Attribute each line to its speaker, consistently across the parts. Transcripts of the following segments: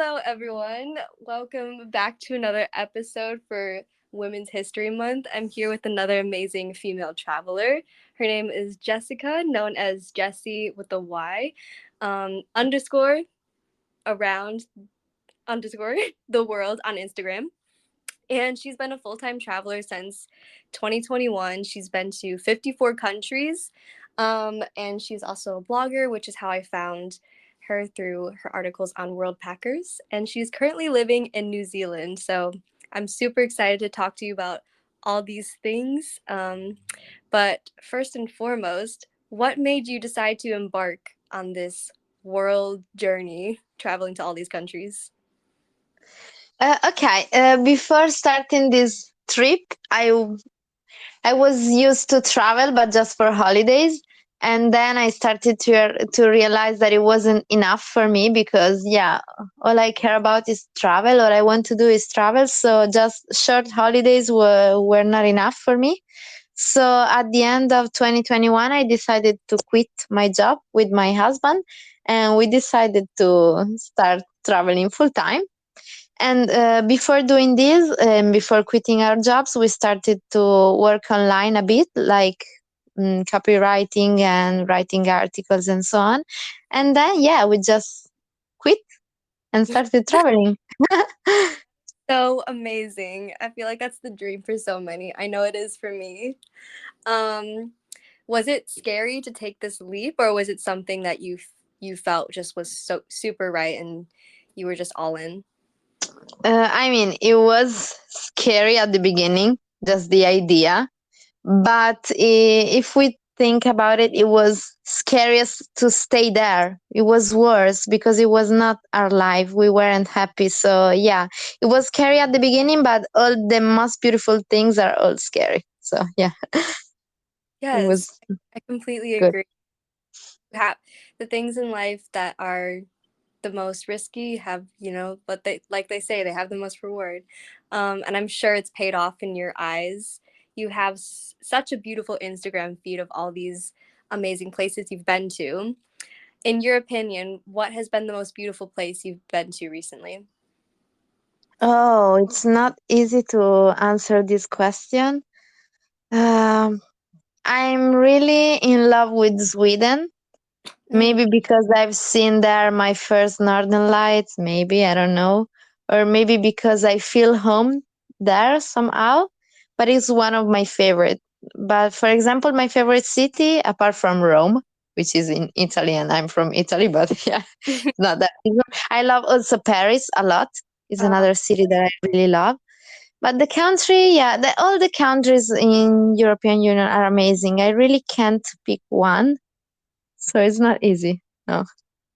Speaker 1: Hello, everyone. Welcome back to another episode for Women's History Month. I'm here with another amazing female traveler. Her name is Jessica, known as Jessy with a Y, underscore around underscore the world on Instagram. And she's been a full time traveler since 2021. She's been to 54 countries. And she's also a blogger, which is how I found her through her articles on World Packers. And she's currently living in New Zealand. So I'm super excited to talk to you about all these things. But first and foremost, what made you decide to embark on this world journey, traveling to all these countries?
Speaker 2: Okay, before starting this trip, I was used to travel, but just for holidays. And then I started to realize that it wasn't enough for me because, yeah, all I care about is travel. All I want to do is travel. So just short holidays were not enough for me. So at the end of 2021, I decided to quit my job with my husband, and we decided to start traveling full time. And before doing this, before quitting our jobs, we started to work online a bit, like copywriting and writing articles and so on. And then, yeah, we just quit and started traveling.
Speaker 1: So amazing. I feel like that's the dream for so many. I know it is for me. Um, was it scary to take this leap, or was it something that you felt just was so super right and you were just all in?
Speaker 2: I mean, it was scary at the beginning, just the idea. But if we think about it, it was scariest to stay there. It was worse because it was not our life. We weren't happy. So, yeah, it was scary at the beginning, but all the most beautiful things are all scary. So, yeah, it
Speaker 1: Yes,
Speaker 2: was
Speaker 1: I completely
Speaker 2: good.
Speaker 1: agree. Have the things in life that are the most risky have, but they like they say they have the most reward. And I'm sure it's paid off in your eyes. You have such a beautiful Instagram feed of all these amazing places you've been to. In your opinion, what has been the most beautiful place you've been to recently?
Speaker 2: Oh, it's not easy to answer this question. Um, I'm really in love with Sweden.
Speaker 1: Mm.
Speaker 2: Maybe because I've seen there my first Northern Lights, maybe, I don't know. Or maybe because I feel home there somehow. But it's one of my favorite. But for example, my favorite city, apart from Rome, which is in Italy, and I'm from Italy, but yeah, it's not that big. I love also Paris a lot. It's
Speaker 1: uh,
Speaker 2: another city that I really love. But the country, yeah, all the countries in European Union are amazing. I really can't pick one, so it's not easy. No.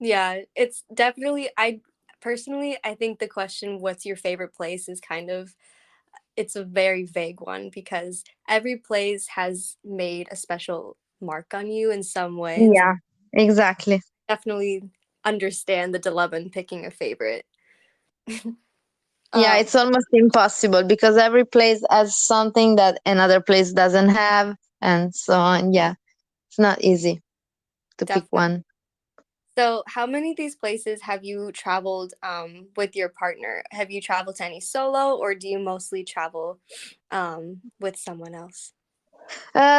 Speaker 1: yeah, it's definitely I personally I think the question what's your favorite place is kind of it's a very vague one because every place has made a special mark on you in some way, and so
Speaker 2: Yeah, exactly.
Speaker 1: definitely understand the dilemma in picking a favorite.
Speaker 2: Yeah,
Speaker 1: um
Speaker 2: it's almost impossible because every place has something that another place doesn't have, and so on. Yeah, it's not easy to pick
Speaker 1: Definitely.
Speaker 2: one.
Speaker 1: So how many of these places have you traveled with your partner? Have you traveled to any solo, or do you mostly travel with someone else?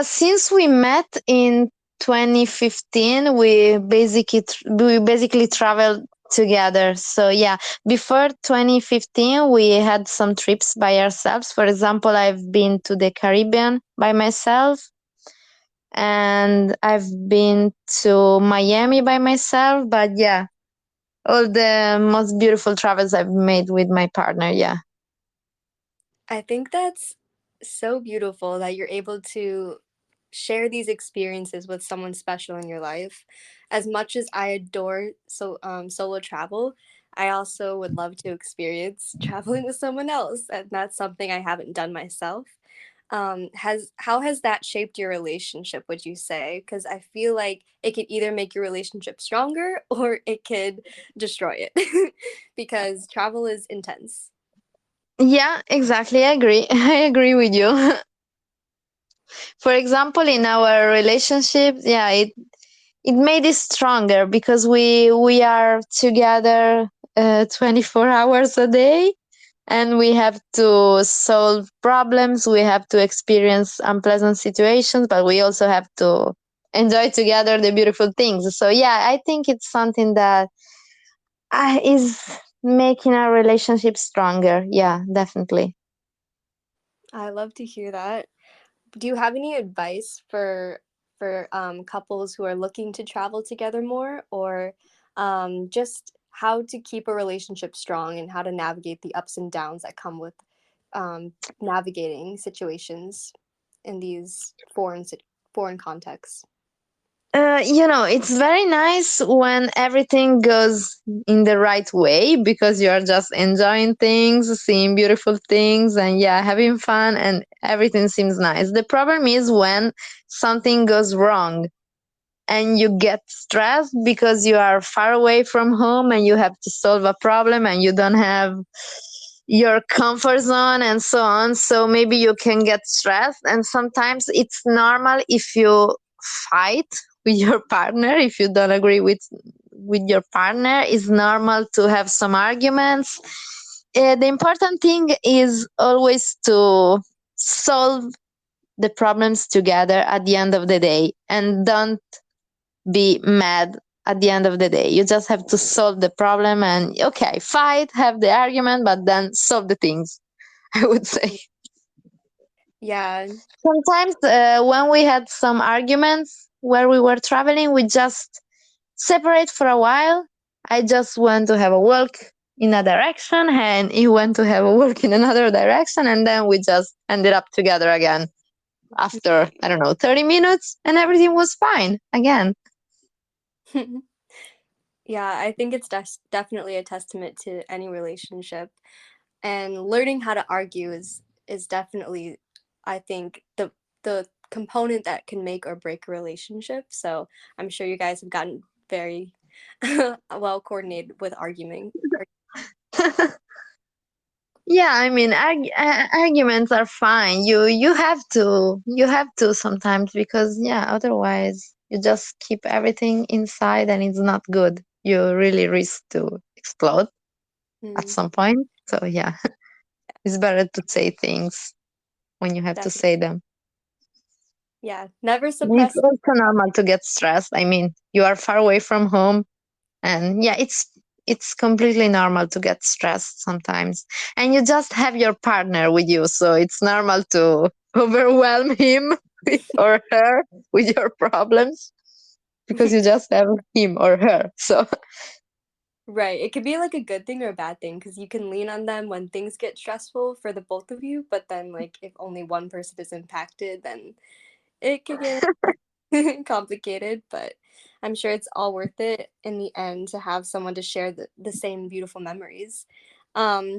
Speaker 2: Since we met in 2015, we basically traveled together. So yeah, before 2015, we had some trips by ourselves. For example, I've been to the Caribbean by myself, and I've been to Miami by myself. But yeah, all the most beautiful travels I've made with my partner. Yeah.
Speaker 1: I think that's so beautiful that you're able to share these experiences with someone special in your life. As much as I adore solo travel, I also would love to experience traveling with someone else, and that's something I haven't done myself. Has how has that shaped your relationship, would you say? Because I feel like it could either make your relationship stronger or it could destroy it because travel is intense.
Speaker 2: Yeah, exactly. I agree. I agree with you. For example, in our relationship, yeah, it made it stronger because we are together 24 hours a day, and we have to solve problems, we have to experience unpleasant situations, but we also have to enjoy together the beautiful things. So yeah, I think it's something that is making our relationship stronger. Yeah, definitely.
Speaker 1: I love to hear that. Do you have any advice for couples who are looking to travel together more, or just how to keep a relationship strong and how to navigate the ups and downs that come with navigating situations in these foreign contexts?
Speaker 2: It's very nice when everything goes in the right way because you're just enjoying things, seeing beautiful things, and yeah, having fun, and everything seems nice. The problem is when something goes wrong and you get stressed because you are far away from home and you have to solve a problem and you don't have your comfort zone and so on. So maybe you can get stressed, and sometimes it's normal if you fight with your partner. If you don't agree with your partner, it's normal to have some arguments. The important thing is always to solve the problems together at the end of the day, and don't be mad at the end of the day. You just have to solve the problem and, okay, fight, have the argument, but then solve the things, I would say.
Speaker 1: Yeah.
Speaker 2: Sometimes when we had some arguments where we were traveling, we just separate for a while. I just went to have a walk in a direction, and he went to have a walk in another direction, and then we just ended up together again after, I don't know, 30 minutes, and everything was fine again.
Speaker 1: Yeah, I think it's definitely a testament to any relationship, and learning how to argue is definitely, I think, the component that can make or break a relationship. So I'm sure you guys have gotten very well coordinated with arguing.
Speaker 2: Yeah, I mean, arguments are fine. You have to sometimes, because yeah, otherwise you just keep everything inside and it's not good. You really risk to explode at
Speaker 1: Mm,
Speaker 2: some point. So yeah, it's better to say things when you have to
Speaker 1: definitely.
Speaker 2: say them.
Speaker 1: Yeah, never
Speaker 2: And it's
Speaker 1: suppress.
Speaker 2: also normal to get stressed. I mean, you are far away from home, and yeah, it's completely normal to get stressed sometimes, and you just have your partner with you, so it's normal to overwhelm him or her with your problems, because you just have him or her. So
Speaker 1: Right. It could be like a good thing or a bad thing because you can lean on them when things get stressful for the both of you, but then like if only one person is impacted, then it could get complicated, but I'm sure it's all worth it in the end to have someone to share the same beautiful memories.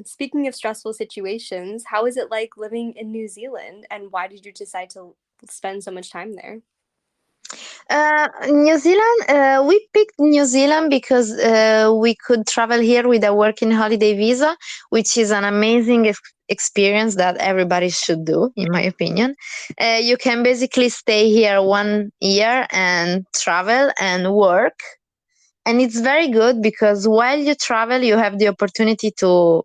Speaker 1: Speaking of stressful situations, how is it like living in New Zealand and why did you decide to spend so much time there?
Speaker 2: New Zealand, we picked New Zealand because we could travel here with a working holiday visa, which is an amazing experience that everybody should do, in my opinion. You can basically stay here 1 year and travel and work. And it's very good because while you travel, you have the opportunity to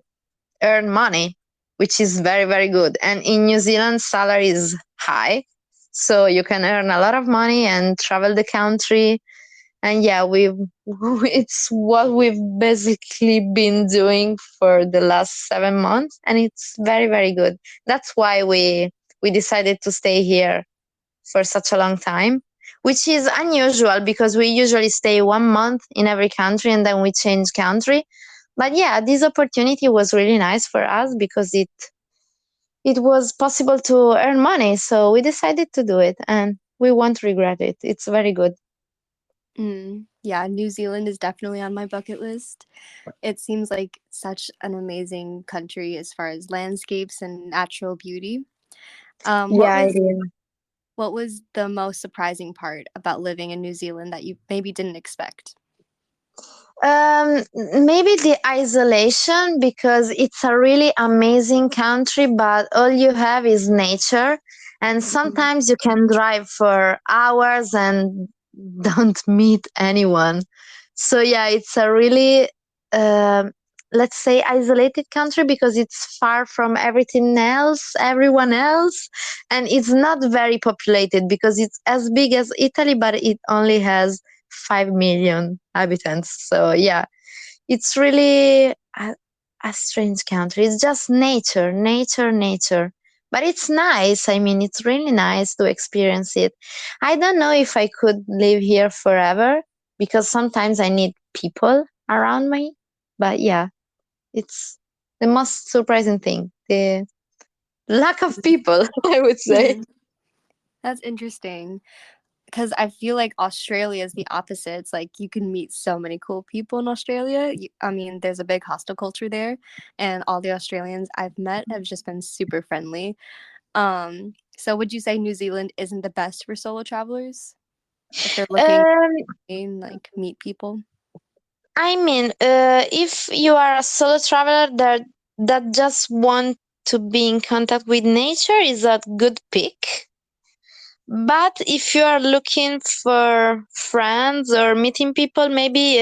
Speaker 2: earn money, which is very, very good. And in New Zealand, salary is high. So you can earn a lot of money and travel the country. And yeah, it's what we've basically been doing for the last 7 months. And it's very, very good. That's why we decided to stay here for such a long time, which is unusual because we usually stay 1 month in every country and then we change country. But yeah, this opportunity was really nice for us because it was possible to earn money. So we decided to do it and we won't regret it. It's very good.
Speaker 1: Yeah, New Zealand is definitely on my bucket list. It seems like such an amazing country as far as landscapes and natural beauty. Um, what
Speaker 2: Yeah, it
Speaker 1: was
Speaker 2: is.
Speaker 1: what was the most surprising part about living in New Zealand that you maybe didn't expect?
Speaker 2: Maybe the isolation, because it's a really amazing country, but all you have is nature. And
Speaker 1: Mm,
Speaker 2: sometimes you can drive for hours and don't meet anyone. So, yeah, it's a really let's say, isolated country because it's far from everything else, everyone else, and it's not very populated because it's as big as Italy, but it only has 5 million inhabitants. So yeah, it's really a strange country. It's just nature, nature, nature. But it's nice. I mean, it's really nice to experience it. I don't know if I could live here forever because sometimes I need people around me. But yeah, it's the most surprising thing. The lack of people, I would say.
Speaker 1: Mhm. That's interesting because I feel like Australia is the opposite. It's like you can meet so many cool people in Australia. I mean, there's a big hostel culture there, and all the Australians I've met have just been super friendly. So would you say New Zealand isn't the best for solo travelers if they're looking
Speaker 2: Um,
Speaker 1: and like meet people?
Speaker 2: I mean, if you are a solo traveler that just want to be in contact with nature, is a good pick. But if you are looking for friends or meeting people, maybe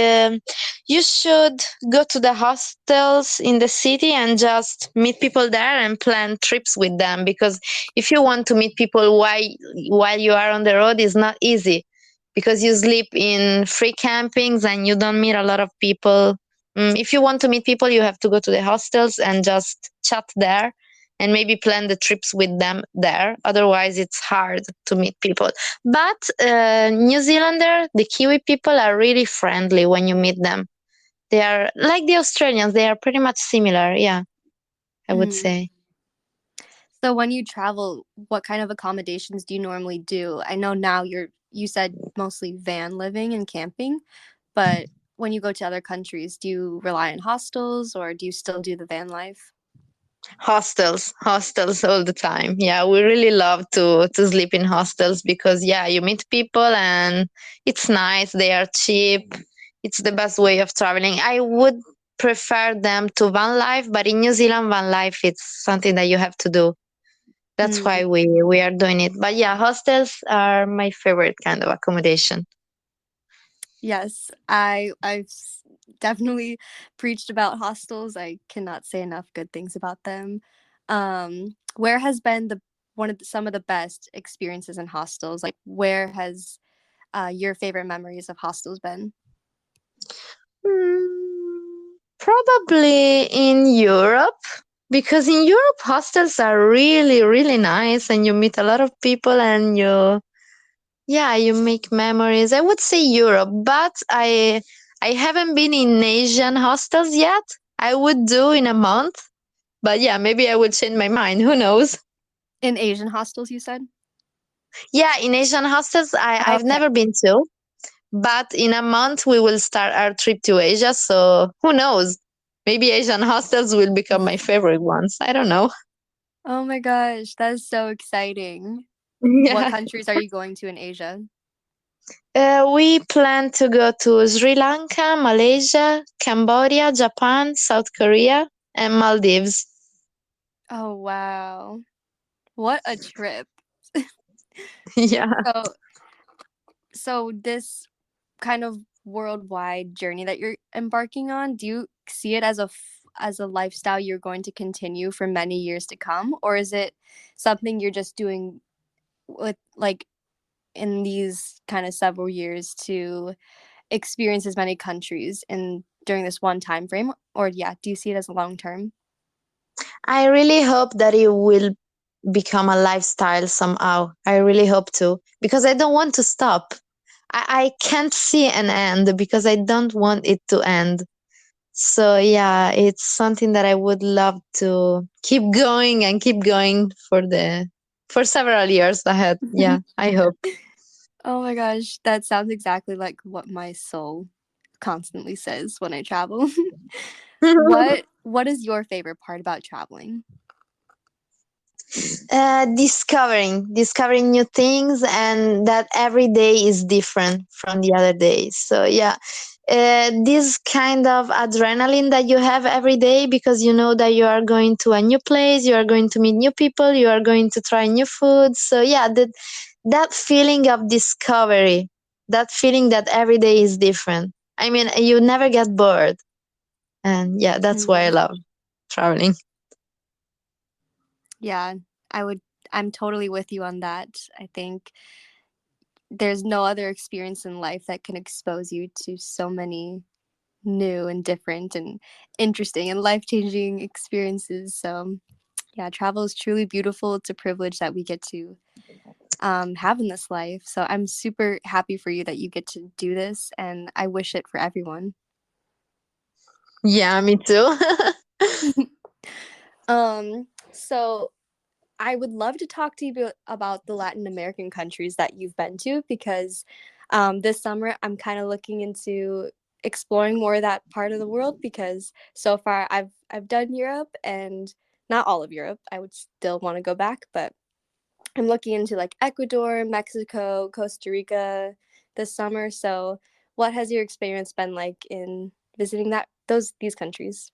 Speaker 2: you should go to the hostels in the city and just meet people there and plan trips with them. Because if you want to meet people while you are on the road, it's not easy because you sleep in free campings and you don't meet a lot of people. If you want to meet people, you have to go to the hostels and just chat there and maybe plan the trips with them there. Otherwise, it's hard to meet people. But New Zealander, the Kiwi people are really friendly when you meet them. They are like the Australians, they are pretty much similar. Yeah, I would
Speaker 1: Mhm.
Speaker 2: say.
Speaker 1: So when you travel, what kind of accommodations do you normally do? I know now you said mostly van living and camping, but when you go to other countries, do you rely on hostels or do you still do the van life?
Speaker 2: Hostels all the time. Yeah, we really love to sleep in hostels because yeah, you meet people and it's nice. They are cheap. It's the best way of traveling. I would prefer them to van life, but in New Zealand, van life it's something that you have to do. That's
Speaker 1: Mm,
Speaker 2: why we are doing it. But yeah, hostels are my favorite kind of accommodation.
Speaker 1: yes, definitely preached about hostels. I cannot say enough good things about them. Where has been the one of some of the best experiences in hostels? Like where has your favorite memories of hostels been?
Speaker 2: Probably in Europe, because in Europe hostels are really really nice and you meet a lot of people and you make memories. I would say Europe, but I haven't been in Asian hostels yet. I would do in a month, but yeah, maybe I would change my mind. Who knows?
Speaker 1: In Asian hostels, you said?
Speaker 2: Yeah, in Asian hostels, I've
Speaker 1: Okay.
Speaker 2: never been to, but in a month we will start our trip to Asia. So who knows? Maybe Asian hostels will become my favorite ones. I don't know.
Speaker 1: Oh my gosh, that is so exciting. What
Speaker 2: Yeah.
Speaker 1: countries are you going to in Asia?
Speaker 2: We plan to go to Sri Lanka, Malaysia, Cambodia, Japan, South Korea, and Maldives.
Speaker 1: Oh wow. What a trip.
Speaker 2: Yeah.
Speaker 1: So so this kind of worldwide journey that you're embarking on, do you see it as as a lifestyle you're going to continue for many years to come, or is it something you're just doing with like in these kind of several years to experience as many countries in during this one time frame? Or yeah, do you see it as long term?
Speaker 2: I really hope that it will become a lifestyle somehow. I really hope to, because I don't want to stop. I can't see an end because I don't want it to end. So yeah, it's something that I would love to keep going and keep going for several years ahead. Yeah, I hope.
Speaker 1: Oh my gosh, that sounds exactly like what my soul constantly says when I travel. What is your favorite part about traveling?
Speaker 2: Discovering new things, and that every day is different from the other day. So yeah, this kind of adrenaline that you have every day because you know that you are going to a new place, you are going to meet new people, you are going to try new food. So yeah, that feeling of discovery, that feeling that every day is different. I mean, you never get bored. And yeah, that's why I
Speaker 1: Mm,
Speaker 2: love traveling.
Speaker 1: yeah, I would. I'm totally with you on that. I think there's no other experience in life that can expose you to so many new and different and interesting and life changing experiences. So, yeah, travel is truly beautiful. It's a privilege that we get to have in this life. So, I'm super happy for you that you get to do this, and I wish it for everyone.
Speaker 2: Yeah, me too.
Speaker 1: So I would love to talk to you about the Latin American countries that you've been to because this summer I'm kind of looking into exploring more of that part of the world because so far I've done Europe and not all of Europe. I would still want to go back, but I'm looking into like Ecuador, Mexico, Costa Rica this summer. So, what has your experience been like in visiting that those these countries?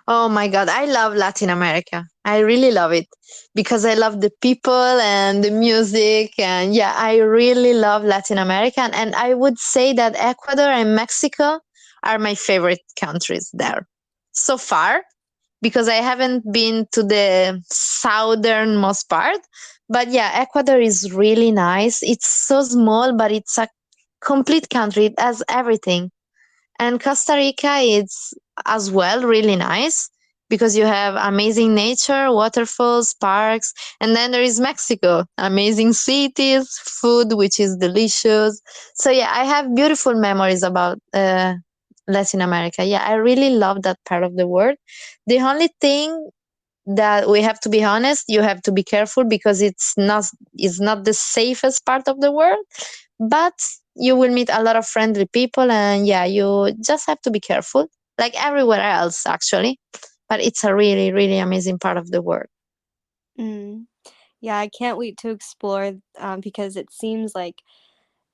Speaker 2: Oh my God, I love Latin America. I really love it because I love the people and the music. And yeah, I really love Latin America. And I would say that Ecuador and Mexico are my favorite countries there so far because I haven't been to the southernmost part. But yeah, Ecuador is really nice. It's so small, but it's a complete country. It has everything. And Costa Rica is as well really nice because you have amazing nature, waterfalls, parks, and then there is Mexico, amazing cities, food which is delicious. So yeah, I have beautiful memories about Latin America. Yeah, I really love that part of the world. The only thing that we have to be honest, you have to be careful because it's not the safest part of the world, but you will meet a lot of friendly people, and yeah, you just have to be careful like everywhere else actually, but it's a really really amazing part of the world.
Speaker 1: Mm. Yeah, I can't wait to explore because it seems like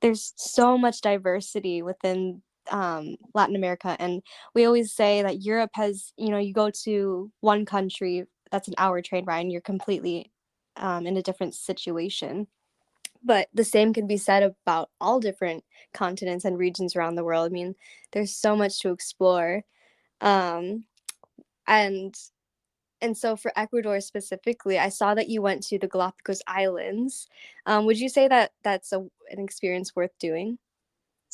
Speaker 1: there's so much diversity within Latin America. And we always say that Europe has, you go to one country that's an hour train ride and you're completely in a different situation. But the same can be said about all different continents and regions around the world. I mean, there's so much to explore. Um, and and so for Ecuador specifically, I saw that you went to the Galapagos Islands. Would you say that that's an experience worth doing?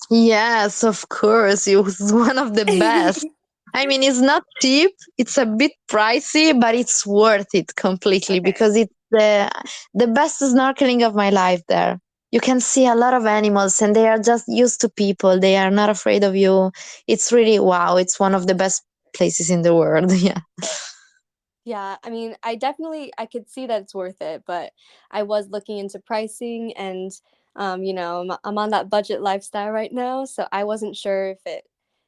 Speaker 2: Yes, of course. It was one of the best. I mean, it's not cheap. It's a bit pricey, but it's worth it completely
Speaker 1: Okay.
Speaker 2: because it's the best snorkeling of my life there. You can see a lot of animals and they are just used to people. They are not afraid of you. It's really wow. It's one of the best places in the world. Yeah.
Speaker 1: Yeah, I mean, I could see that it's worth it, but I was looking into pricing and I'm on that budget lifestyle right now, so I wasn't sure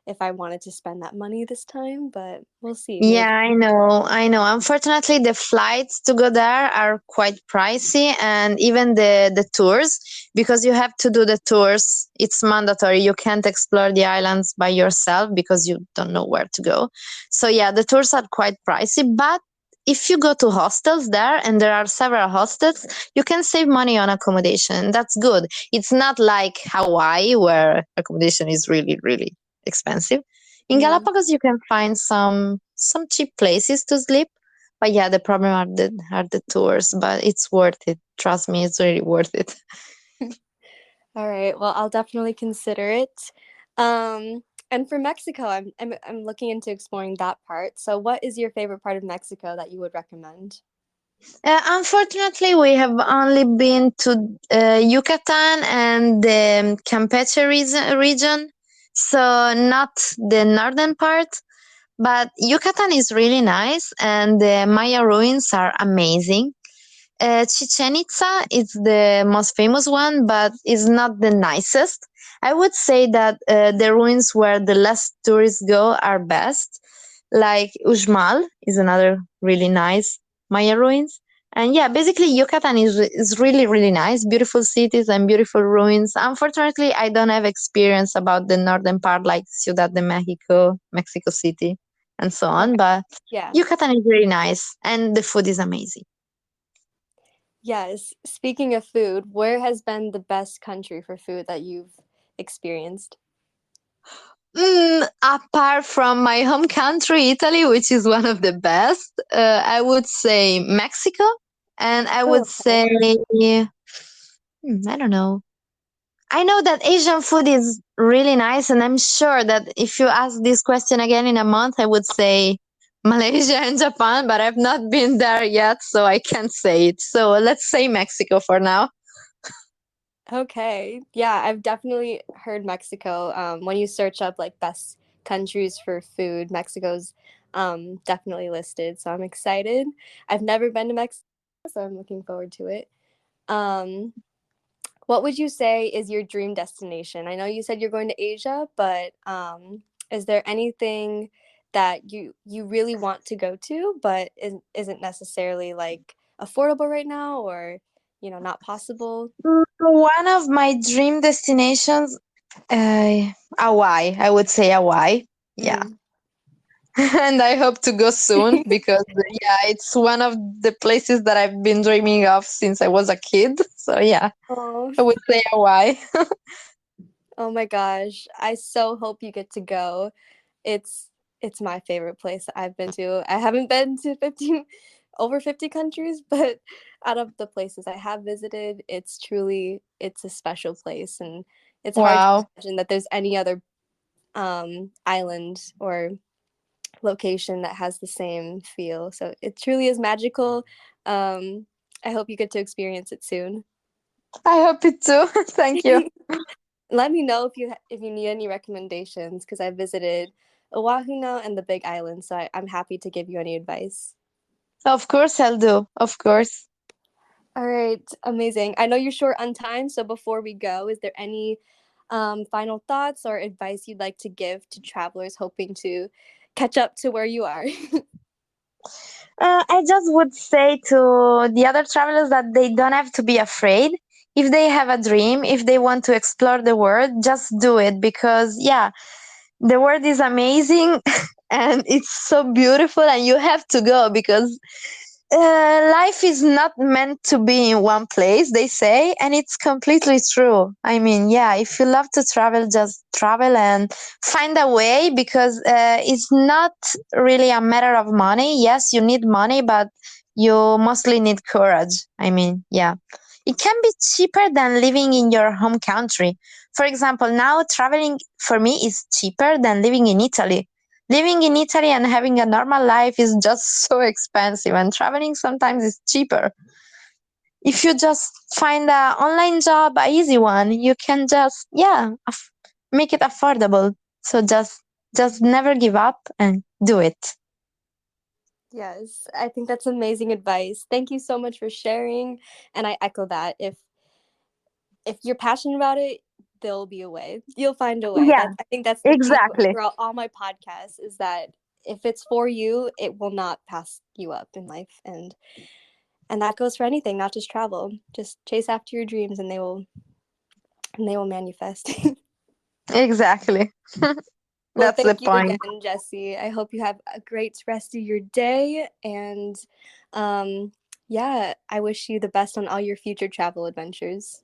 Speaker 1: if I wanted to spend that money this time, but we'll see,
Speaker 2: Yeah,
Speaker 1: maybe.
Speaker 2: I know. I know. Unfortunately, the flights to go there are quite pricey, and even the tours, because you have to do the tours. It's mandatory. You can't explore the islands by yourself because you don't know where to go. So yeah, the tours are quite pricey, but if you go to hostels there, and there are several hostels, you can save money on accommodation. That's good. It's not like Hawaii where accommodation is really, really expensive. In
Speaker 1: Mhm.
Speaker 2: Galapagos, you can find some cheap places to sleep, but yeah, the problem are the tours. But it's worth it. Trust me, it's really worth it.
Speaker 1: All right, well, I'll definitely consider it. And for Mexico, I'm looking into exploring that part. So, what is your favorite part of Mexico that you would recommend?
Speaker 2: Unfortunately, we have only been to Yucatan and the Campeche region, so not the northern part. But Yucatan is really nice, and the Maya ruins are amazing. Chichen Itza is the most famous one, but is not the nicest. I would say that the ruins where the less tourists go are best. Like Uxmal is another really nice Maya ruins. And yeah, basically Yucatan is really, really nice. Beautiful cities and beautiful ruins. Unfortunately, I don't have experience about the northern part like Ciudad de Mexico, Mexico City, and so on.
Speaker 1: Okay.
Speaker 2: But
Speaker 1: Yeah.
Speaker 2: Yucatan is really nice and the food is amazing.
Speaker 1: Yes. Speaking of food, where has been the best country for food that you've experienced?
Speaker 2: Apart from my home country, Italy, which is one of the best, I would say Mexico, and I
Speaker 1: Oh,
Speaker 2: would say,
Speaker 1: okay.
Speaker 2: I don't know. I know that Asian food is really nice, and I'm sure that if you ask this question again in a month, I would say Malaysia and Japan, but I've not been there yet, so I can't say it. So let's say Mexico for now.
Speaker 1: Okay. Yeah, I've definitely heard Mexico. When you search up like best countries for food, Mexico's definitely listed. So I'm excited. I've never been to Mexico, so I'm looking forward to it. Um, what would you say is your dream destination? I know you said you're going to Asia, but is there anything that you really want to go to, but isn't necessarily like affordable right now, or not possible?
Speaker 2: One of my dream destinations, Hawaii. I would say Hawaii. Yeah.
Speaker 1: Mm.
Speaker 2: And I hope to go soon because, yeah, it's one of the places that I've been dreaming of since I was a kid. So, yeah,
Speaker 1: Oh,
Speaker 2: I would say Hawaii.
Speaker 1: oh my gosh. I so hope you get to go. It's it's my favorite place I've been to. I haven't been to 50 over 50 countries, but out of the places I have visited, it's a special place, and it's hard to
Speaker 2: Wow.
Speaker 1: imagine that there's any other island or location that has the same feel. So it truly is magical. Um I hope you get to experience it soon.
Speaker 2: I hope it too. Thank you.
Speaker 1: Let me know if you need any recommendations because I visited Oahu now and the Big Island, so I'm happy to give you any advice.
Speaker 2: Of course, I'll do. Of course.
Speaker 1: All right, amazing. I know you're short on time, so before we go, is there any final thoughts or advice you'd like to give to travelers hoping to catch up to where you are?
Speaker 2: I just would say to the other travelers that they don't have to be afraid. If they have a dream, if they want to explore the world, just do it because, yeah, the world is amazing and it's so beautiful, and you have to go because life is not meant to be in one place, they say, and it's completely true. I mean, yeah, if you love to travel, just travel and find a way because it's not really a matter of money. Yes, you need money, but you mostly need courage. I mean, yeah. It can be cheaper than living in your home country. For example, now traveling for me is cheaper than living in Italy. Living in Italy and having a normal life is just so expensive, and traveling sometimes is cheaper. If you just find a online job, a easy one, you can just, yeah, make it affordable. So just never give up and do it.
Speaker 1: Yes, I think that's amazing advice. Thank you so much for sharing, and I echo that. If you're passionate about it, there'll be a way. You'll find a way.
Speaker 2: Yeah,
Speaker 1: I think that's the takeaway
Speaker 2: exactly.
Speaker 1: throughout all my podcasts is that if it's for you, it will not pass you up in life, and that goes for anything, not just travel. Just chase after your dreams, and they will manifest.
Speaker 2: Exactly.
Speaker 1: Well,
Speaker 2: That's the
Speaker 1: thank you
Speaker 2: point.
Speaker 1: again, Jesse. I hope you have a great rest of your day, and um, yeah, I wish you the best on all your future travel adventures.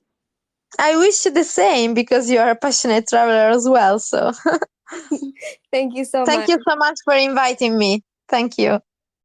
Speaker 2: I wish you the same because you are a passionate traveler as well. So
Speaker 1: Thank you so
Speaker 2: thank
Speaker 1: much.
Speaker 2: you so much for inviting me. Thank you.